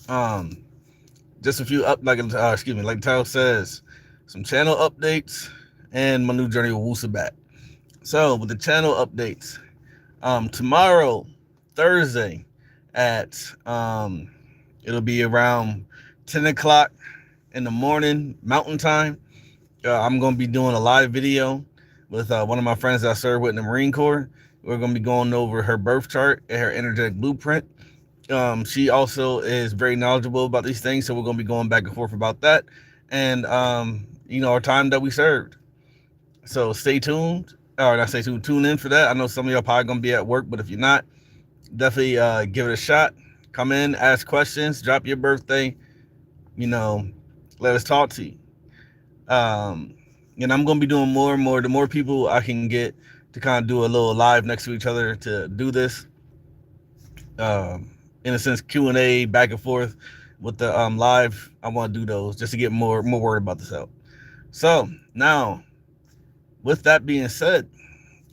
Um, just a few up like excuse me, like the title says, some channel updates and my new journey with Wu-Sabat. So with the channel updates, tomorrow, Thursday, at it'll be around 10 o'clock in the morning Mountain Time. I'm gonna be doing a live video with one of my friends that I served with in the Marine Corps. We're gonna be going over her birth chart and her energetic blueprint. She also is very knowledgeable about these things, so we're gonna be going back and forth about that, and our time that we served. So stay tuned, or not stay tuned. Tune in for that. I know some of y'all probably gonna be at work, but if you're not, definitely give it a shot. Come in, ask questions, drop your birthday. You know, let us talk to you. Um, I'm gonna be doing more and more. The more people I can get to kind of do a little live next to each other to do this, in a sense, Q&A back and forth with the live. I want to do those just to get more word about this out. So now, with that being said,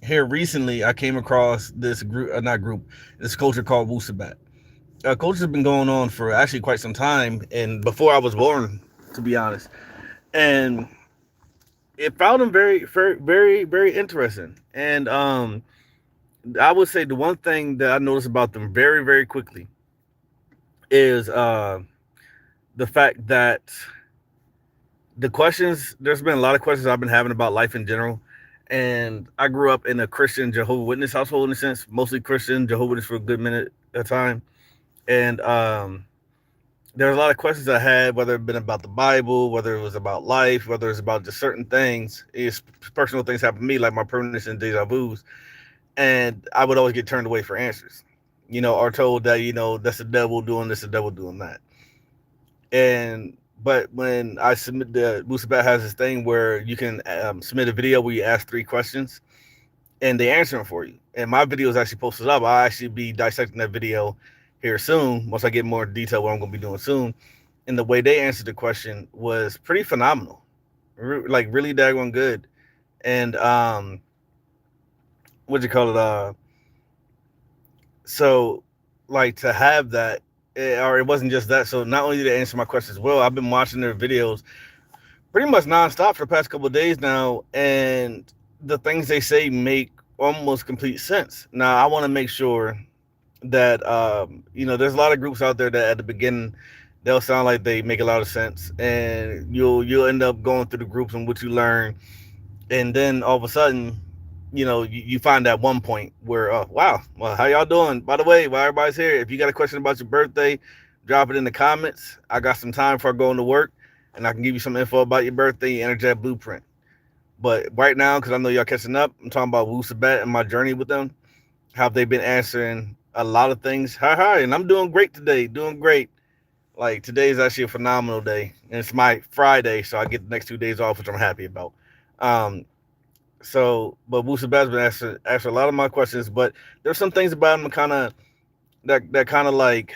here recently I came across this group, not group, this culture called Wu-Sabat. Culture's been going on for actually quite some time, and before I was born, to be honest. And it found them very, very, very, very interesting. And I would say the one thing that I noticed about them very, very quickly is the fact that the questions. There's been a lot of questions I've been having about life in general. And I grew up in a Christian Jehovah Witness household in a sense, mostly Christian Jehovah Witness for a good minute at a time. And there was a lot of questions I had, whether it been about the Bible, whether it was about life, whether it's about just certain things. It's personal things happen to me, like my premonition and deja vu's, and I would always get turned away for answers. Or told that that's the devil doing this, the devil doing that. And but when I submit the Wusabat has this thing where you can submit a video where you ask 3 questions and they answer them for you. And my video is actually posted up. I'll actually be dissecting that video here soon once I get more detail what I'm going to be doing soon. And the way they answered the question was pretty phenomenal, like really daggone good. And what do you call it? So like to have that, or it wasn't just that. So not only did they answer my questions well, I've been watching their videos pretty much nonstop for the past couple of days now, and the things they say make almost complete sense. Now I want to make sure that there's a lot of groups out there that at the beginning they'll sound like they make a lot of sense, and you'll end up going through the groups and what you learn, and then all of a sudden, you find that one point where, wow, well, how y'all doing? By the way, while everybody's here, if you got a question about your birthday, drop it in the comments. I got some time before I go into work, and I can give you some info about your birthday, your energetic blueprint. But right now, because I know y'all catching up, I'm talking about Wu Sabat and my journey with them. How they've been answering a lot of things. Hi, and I'm doing great today. Doing great. Like today is actually a phenomenal day, and it's my Friday, so I get the next 2 days off, which I'm happy about. Um, but Wusa Bad's been answering a lot of my questions, but there's some things about him that kind of like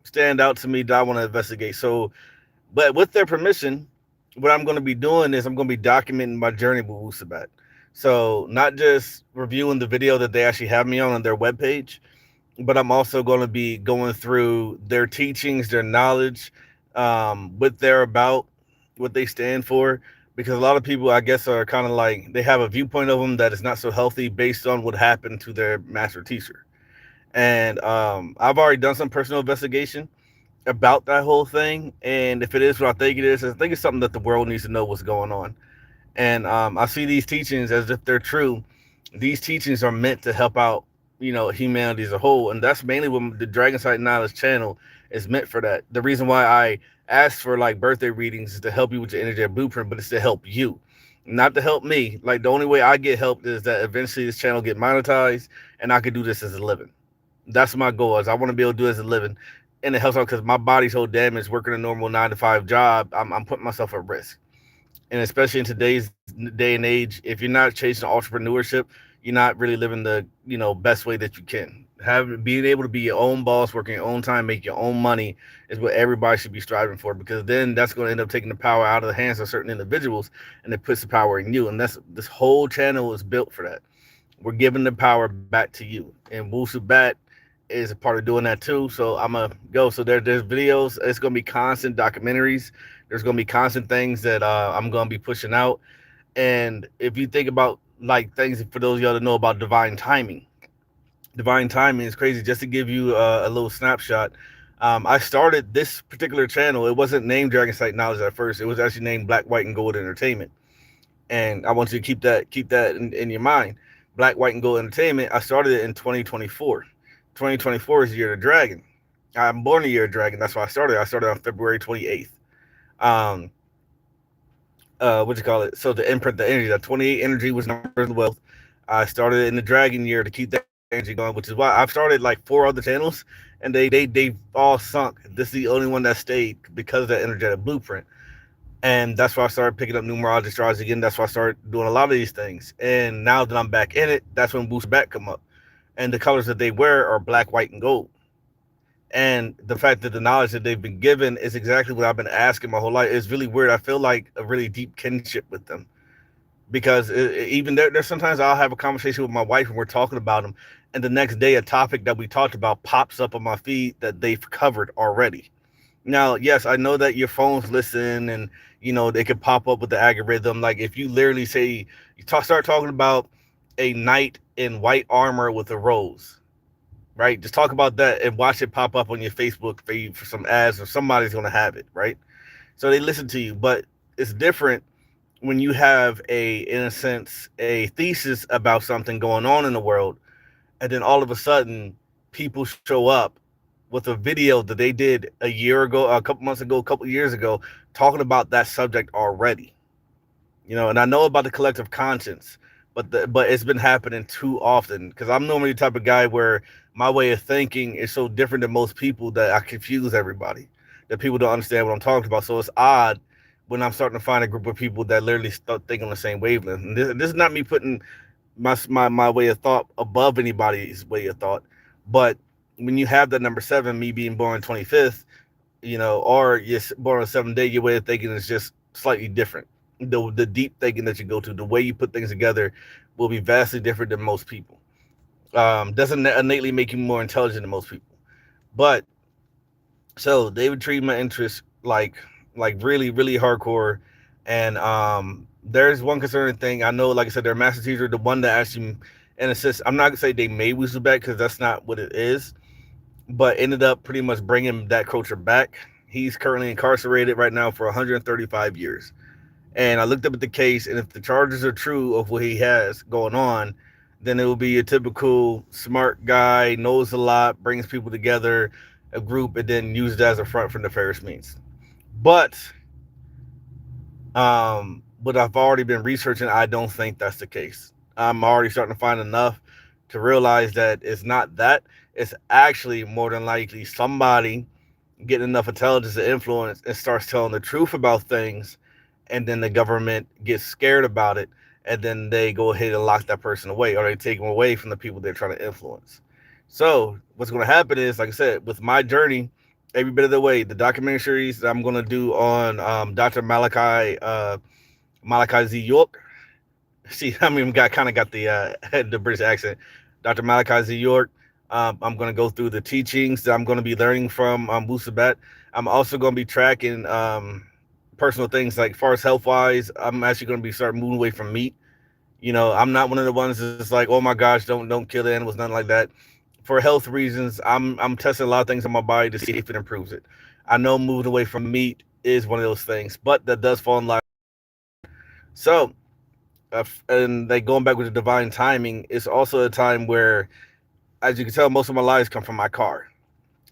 stand out to me that I want to investigate. So, but with their permission, what I'm going to be doing is I'm going to be documenting my journey with Wusabat. So not just reviewing the video that they actually have me on their webpage, but I'm also going to be going through their teachings, their knowledge, what they're about, what they stand for. Because a lot of people, I guess, are kind of like they have a viewpoint of them that is not so healthy based on what happened to their master teacher. And I've already done some personal investigation about that whole thing. And if it is what I think it is, I think it's something that the world needs to know what's going on. And I see these teachings as if they're true. These teachings are meant to help out, humanity as a whole, and that's mainly what the Dragon Sight Knowledge channel is meant for. That the reason why I asked for like birthday readings is to help you with your energetic blueprint, but it's to help you, not to help me. Like the only way I get helped is that eventually this channel get monetized, and I could do this as a living. That's my goal. Is I want to be able to do it as a living, and it helps out because my body's so damaged working a normal 9 to 5 job. I'm putting myself at risk, and especially in today's day and age, if you're not chasing entrepreneurship, you're not really living the best way that you can. Have being able to be your own boss, working your own time, make your own money is what everybody should be striving for, because then that's going to end up taking the power out of the hands of certain individuals, and it puts the power in you. And that's this whole channel is built for that. We're giving the power back to you. And Wu Sabat is a part of doing that too. So I'm gonna go. So there's videos. It's gonna be constant documentaries. There's gonna be constant things that I'm gonna be pushing out. And if you think about like things for those of y'all that know about divine timing is crazy. Just to give you a little snapshot, I started this particular channel. It wasn't named Dragon Sight Knowledge at first. It was actually named Black, White, and Gold Entertainment. And I want you to keep that in your mind. Black, White, and Gold Entertainment. I started it in 2024. 2024 is the year of the dragon. I'm born the year of dragon. That's why I started. I started on February 28th. Um, what you call it? So the imprint, the energy, that 28 energy was numbers of wealth. I started in the dragon year to keep that energy going, which is why I've started like 4 other channels, and they all sunk. This is the only one that stayed because of that energetic blueprint. And that's why I started picking up numerology astrology again. That's why I started doing a lot of these things. And now that I'm back in it, that's when Wu-Sabat come up. And the colors that they wear are black, white, and gold. And the fact that the knowledge that they've been given is exactly what I've been asking my whole life. It's really weird. I feel like a really deep kinship with them because even there's sometimes I'll have a conversation with my wife and we're talking about them, and the next day a topic that we talked about pops up on my feed that they've covered already. Now, yes, I know that your phones listen, and they could pop up with the algorithm. Like if you literally say start talking about a knight in white armor with a rose, right? Just talk about that and watch it pop up on your Facebook feed for some ads, or somebody's going to have it, right? So they listen to you, but it's different when you have in a sense, a thesis about something going on in the world, and then all of a sudden, people show up with a video that they did a year ago, a couple months ago, a couple years ago, talking about that subject already. And I know about the collective conscience, but it's been happening too often because I'm normally the type of guy where my way of thinking is so different than most people that I confuse everybody, that people don't understand what I'm talking about. So it's odd when I'm starting to find a group of people that literally start thinking on the same wavelength. And this is not me putting my way of thought above anybody's way of thought, but when you have that number 7, me being born 25th, or you're born on the 7th day, your way of thinking is just slightly different. The deep thinking that you go to, the way you put things together, will be vastly different than most people. Doesn't innately make you more intelligent than most people, but so they would treat my interest like really really hardcore. And there's one concerning thing. I know, like I said, their master teacher, the one that actually, and assist, I'm not gonna say they made Wusu back because that's not what it is, but ended up pretty much bringing that culture back. He's currently incarcerated right now for 135 years. And I looked up at the case, and if the charges are true of what he has going on, then it will be a typical smart guy, knows a lot, brings people together, a group, and then used as a front for nefarious means. But what I've already been researching, I don't think that's the case. I'm already starting to find enough to realize that it's not that. It's actually more than likely somebody getting enough intelligence to influence and starts telling the truth about things, and then the government gets scared about it, and then they go ahead and lock that person away, or they take them away from the people they're trying to influence. So what's going to happen is, like I said, with my journey, every bit of the way, the documentary series that I'm going to do on Dr. Malachi Z. York. See, I mean, got the British accent. Dr. Malachi Z. York. I'm going to go through the teachings that I'm going to be learning from Wu-Sabat. I'm also going to be tracking personal things like far as health wise. I'm actually going to be starting moving away from meat. I'm not one of the ones that's like, oh my gosh, don't kill the animals, nothing like that. For health reasons, I'm testing a lot of things on my body to see if it improves it. I know moving away from meat is one of those things, but that does fall in line. So, and like going back with the divine timing, it's also a time where, as you can tell, most of my lives come from my car.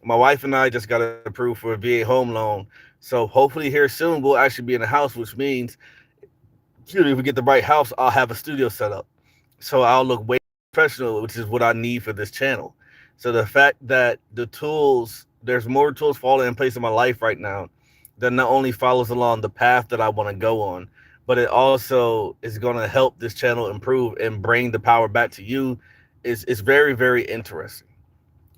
My wife and I just got approved for a VA home loan, so hopefully here soon we'll actually be in a house, which means, if we get the right house, I'll have a studio set up, so I'll look way professional, which is what I need for this channel. So the fact that there's more tools falling in place in my life right now that not only follows along the path that I want to go on, but it also is going to help this channel improve and bring the power back to you. Is very very interesting.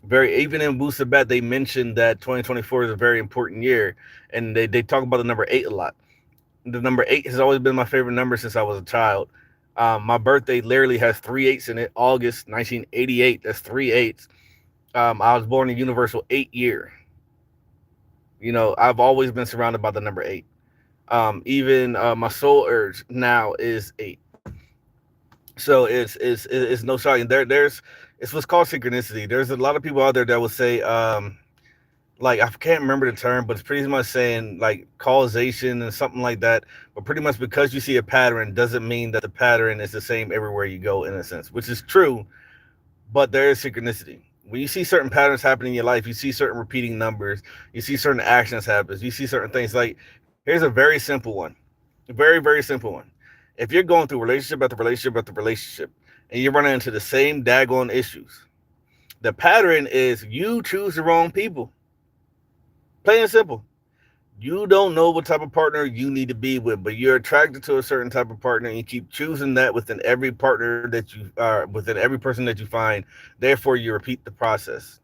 Even in Wu-Sabat, they mentioned that 2024 is a very important year, and they talk about the number 8 a lot. The number 8 has always been my favorite number since I was a child. My birthday literally has 3 8s in it. August 1988. That's 3 8s. I was born in universal 8 year. I've always been surrounded by the number eight. Even my soul urge now is eight. So it's no shocking. There's it's what's called synchronicity. There's a lot of people out there that will say, like, I can't remember the term, but it's pretty much saying like causation and something like that. But pretty much because you see a pattern doesn't mean that the pattern is the same everywhere you go, in a sense, which is true. But there is synchronicity. When you see certain patterns happening in your life, you see certain repeating numbers, you see certain actions happen, you see certain things. Like, here's a very simple one, a very, very simple one. If you're going through relationship after relationship after relationship, and you're running into the same daggone issues, the pattern is you choose the wrong people. Plain and simple. You don't know what type of partner you need to be with, but you're attracted to a certain type of partner, and you keep choosing that within every partner that you are, within every person that you find. Therefore, you repeat the process.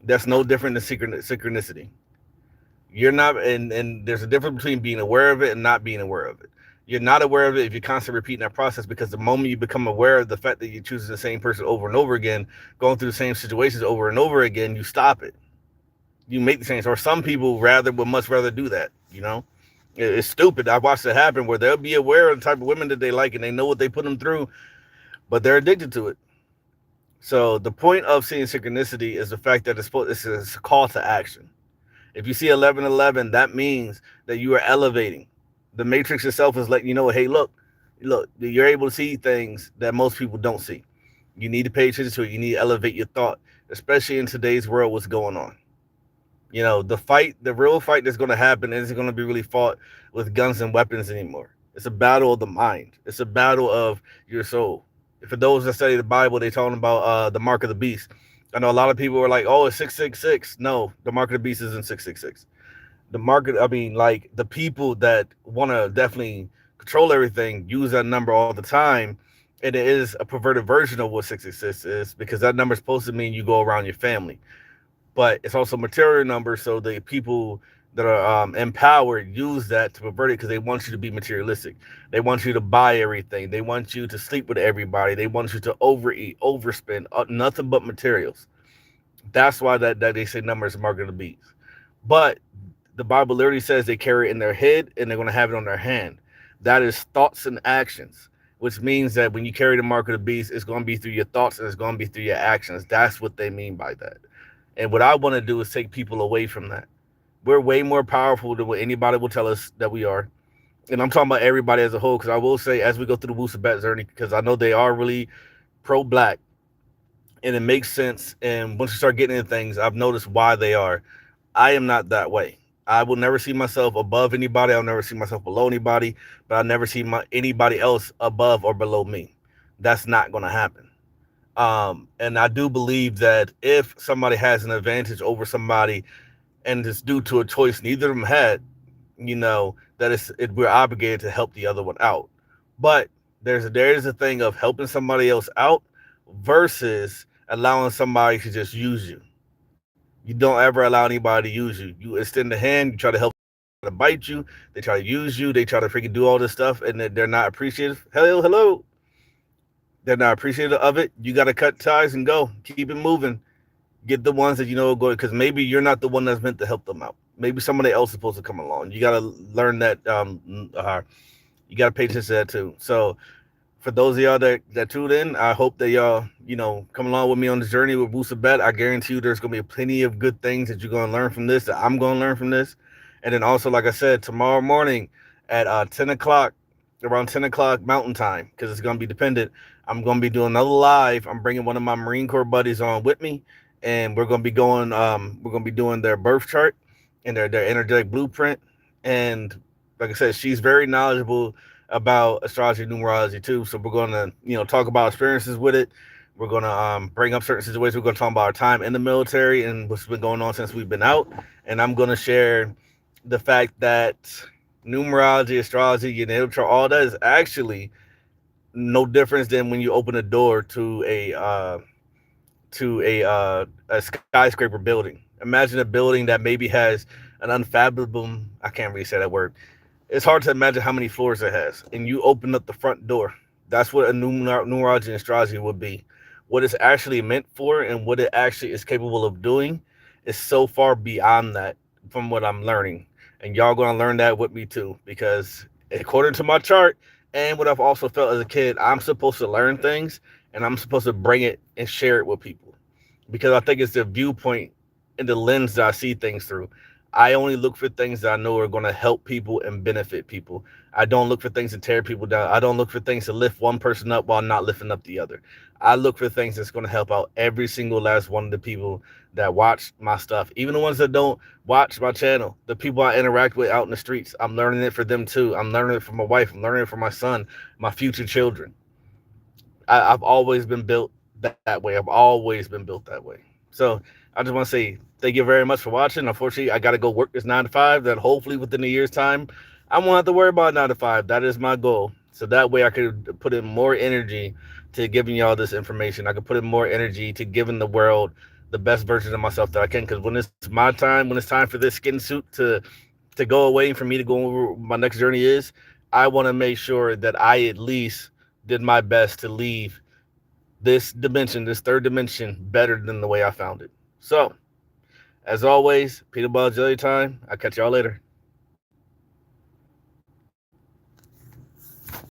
That's no different than synchronicity. You're not, and there's a difference between being aware of it and not being aware of it. You're not aware of it if you're constantly repeating that process, because the moment you become aware of the fact that you're choosing the same person over and over again, going through the same situations over and over again, you stop it. You make the change. Or some people rather would much rather do that. It's stupid. I've watched it happen where they'll be aware of the type of women that they like and they know what they put them through, but they're addicted to it. So the point of seeing synchronicity is the fact that it's a call to action. If you see 1111, that means that you are elevating. The matrix itself is letting you know, hey, look, you're able to see things that most people don't see. You need to pay attention to it. You need to elevate your thought, especially in today's world. What's going on? The real fight that's going to happen isn't going to be really fought with guns and weapons anymore. It's a battle of the mind. It's a battle of your soul. For those that study the Bible, they talking about the mark of the beast. I know a lot of people are like, "Oh, it's 666." No, the mark of the beast isn't 666. The market. I mean, like, the people that want to definitely control everything use that number all the time, and it is a perverted version of what 666 is, because that number is supposed to mean you go around your family, but it's also material numbers. So the people that are empowered use that to pervert it, because they want you to be materialistic. They want you to buy everything. They want you to sleep with everybody. They want you to overeat, overspend, nothing but materials. That's why that they say numbers are mark of the beast. But the Bible literally says they carry it in their head and they're going to have it on their hand. That is thoughts and actions, which means that when you carry the mark of the beast, it's going to be through your thoughts and it's going to be through your actions. That's what they mean by that. And what I want to do is take people away from that. We're way more powerful than what anybody will tell us that we are. And I'm talking about everybody as a whole, because I will say, as we go through the Wu-Sabat journey, because I know they are really pro-black, and it makes sense. And once you start getting into things, I've noticed why they are. I am not that way. I will never see myself above anybody. I'll never see myself below anybody, but I'll never see anybody else above or below me. That's not going to happen. And I do believe that if somebody has an advantage over somebody, and it's due to a choice neither of them had, that we're obligated to help the other one out. But there is a thing of helping somebody else out versus allowing somebody to just use you. You don't ever allow anybody to use you. You extend the hand, you try to help, to bite you, they try to use you, they try to freaking do all this stuff, and they're not appreciative. Hello. They're not appreciative of it. You got to cut ties and go. Keep it moving. Get the ones that you know are good, because maybe you're not the one that's meant to help them out. Maybe somebody else is supposed to come along. You got to learn that. You got to pay attention to that too. So for those of y'all that tuned in, I hope that y'all, come along with me on this journey with Wu-Sabat. I guarantee you there's going to be plenty of good things that you're going to learn from this, that I'm going to learn from this. And then also, like I said, tomorrow morning at 10 o'clock, around 10 o'clock Mountain Time, because it's going to be dependent, I'm going to be doing another live. I'm bringing one of my Marine Corps buddies on with me, and we're going to be doing their birth chart and their energetic blueprint. And like I said, she's very knowledgeable about astrology and numerology too. So we're going to, talk about experiences with it. We're going to bring up certain situations. We're going to talk about our time in the military and what's been going on since we've been out. And I'm going to share the fact that numerology, astrology, your natal chart, all that is actually no difference than when you open a door to a skyscraper building. Imagine a building that maybe has an unfathomable, I can't really say that word. It's hard to imagine how many floors it has. And you open up the front door. That's what a numerology and astrology would be. what it's actually meant for and what it actually is capable of doing is so far beyond that from what I'm learning. And y'all gonna learn that with me too, because according to my chart and what I've also felt as a kid, I'm supposed to learn things and I'm supposed to bring it and share it with people because I think it's the viewpoint and the lens that I see things through. I only look for things that I know are going to help people and benefit people. I don't look for things to tear people down. I don't look for things to lift one person up while not lifting up the other. I look for things that's going to help out every single last one of the people that watch my stuff, even the ones that don't watch my channel, the people I interact with out in the streets. I'm learning it for them too. I'm learning it for my wife. I'm learning it for my son, my future children. I've always been built that way. I've always been built that way. So I just want to say thank you very much for watching. Unfortunately, I got to go work this 9 to 5. That hopefully within a year's time, I won't have to worry about 9 to 5. That is my goal. So that way I could put in more energy to giving y'all this information. I could put in more energy to giving the world the best version of myself that I can. Because when it's my time, when it's time for this skin suit to go away and for me to go over my next journey is, I want to make sure that I at least did my best to leave this dimension, this third dimension, better than the way I found it. So, as always, peanut butter jelly time. I'll catch y'all later.